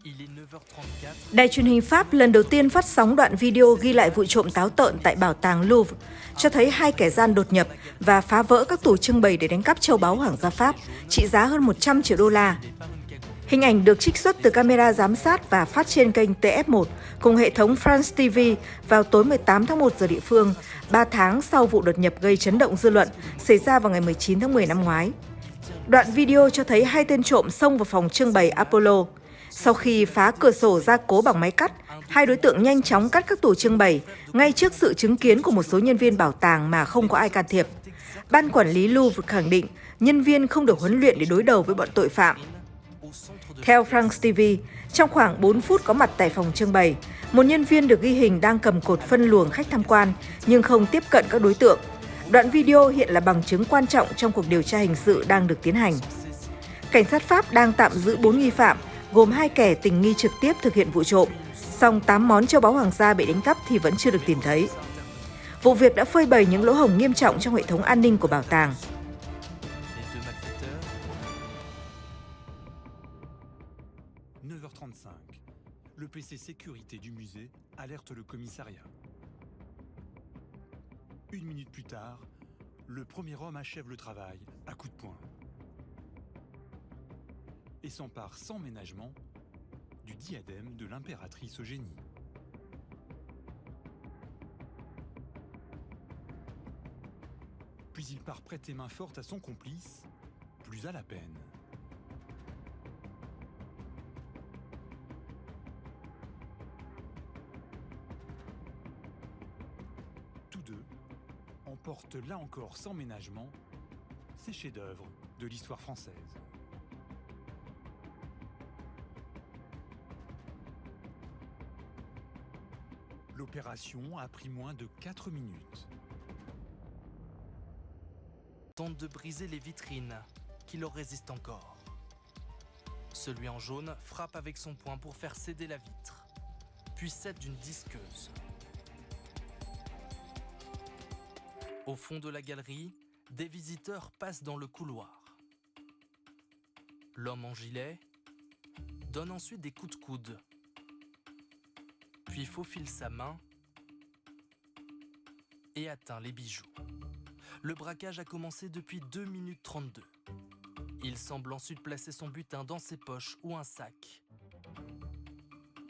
Il est 9h34. Đài truyền hình Pháp lần đầu tiên phát sóng đoạn video ghi lại vụ trộm táo tợn tại bảo tàng Louvre, cho thấy hai kẻ gian đột nhập và phá vỡ các tủ trưng bày để đánh cắp châu báu hoàng gia Pháp, trị giá hơn 100 triệu đô la. Hình ảnh được trích xuất từ camera giám sát và phát trên kênh TF1 cùng hệ thống France TV vào tối 18 tháng 1 giờ địa phương, 3 tháng sau vụ đột nhập gây chấn động dư luận xảy ra vào ngày 19 tháng 10 năm ngoái. Đoạn video cho thấy hai tên trộm xông vào phòng trưng bày Apollo. Sau khi phá cửa sổ gia cố bằng máy cắt, hai đối tượng nhanh chóng cắt các tủ trưng bày, ngay trước sự chứng kiến của một số nhân viên bảo tàng mà không có ai can thiệp. Ban quản lý Louvre khẳng định nhân viên không được huấn luyện để đối đầu với bọn tội phạm. Theo France TV, trong khoảng 4 phút có mặt tại phòng trưng bày, một nhân viên được ghi hình đang cầm cột phân luồng khách tham quan nhưng không tiếp cận các đối tượng. Đoạn video hiện là bằng chứng quan trọng trong cuộc điều tra hình sự đang được tiến hành. Cảnh sát Pháp đang tạm giữ 4 nghi phạm, gồm 2 kẻ tình nghi trực tiếp thực hiện vụ trộm, song 8 món châu báu hoàng gia bị đánh cắp thì vẫn chưa được tìm thấy. Vụ việc đã phơi bày những lỗ hổng nghiêm trọng trong hệ thống an ninh của bảo tàng. 9h35. Le PC sécurité du musée alerte le commissariat. Une minute plus tard, le premier homme achève le travail à coups de poing et s'empare sans ménagement du diadème de l'impératrice Eugénie. Puis il part prêter main forte à son complice, plus à la peine. Tous deux emportent là encore sans ménagement ces chefs-d'œuvre de l'histoire française. L'opération a pris moins de 4 minutes. Tente de briser les vitrines qui leur résistent encore. Celui en jaune frappe avec son poing pour faire céder la vitre, puis cède d'une disqueuse. Au fond de la galerie, des visiteurs passent dans le couloir. L'homme en gilet donne ensuite des coups de coude, puis faufile sa main et atteint les bijoux. Le braquage a commencé depuis 2 minutes 32. Il semble ensuite placer son butin dans ses poches ou un sac.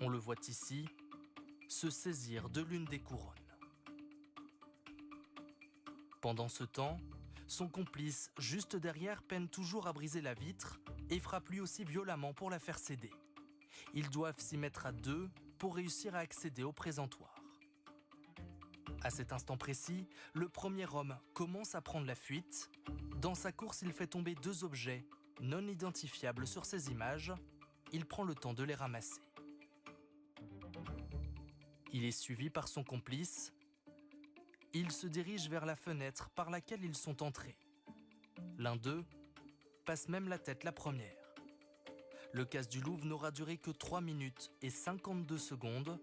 On le voit ici se saisir de l'une des couronnes. Pendant ce temps, son complice, juste derrière, peine toujours à briser la vitre et frappe lui aussi violemment pour la faire céder. Ils doivent s'y mettre à deux pour réussir à accéder au présentoir. À cet instant précis, le premier homme commence à prendre la fuite. Dans sa course, il fait tomber 2 objets non identifiables sur ces images. Il prend le temps de les ramasser. Il est suivi par son complice. Ils se dirigent vers la fenêtre par laquelle ils sont entrés. L'un d'eux passe même la tête la première. Le casse du Louvre n'aura duré que 3 minutes et 52 secondes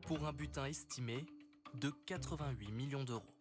pour un butin estimé de 88 millions d'euros.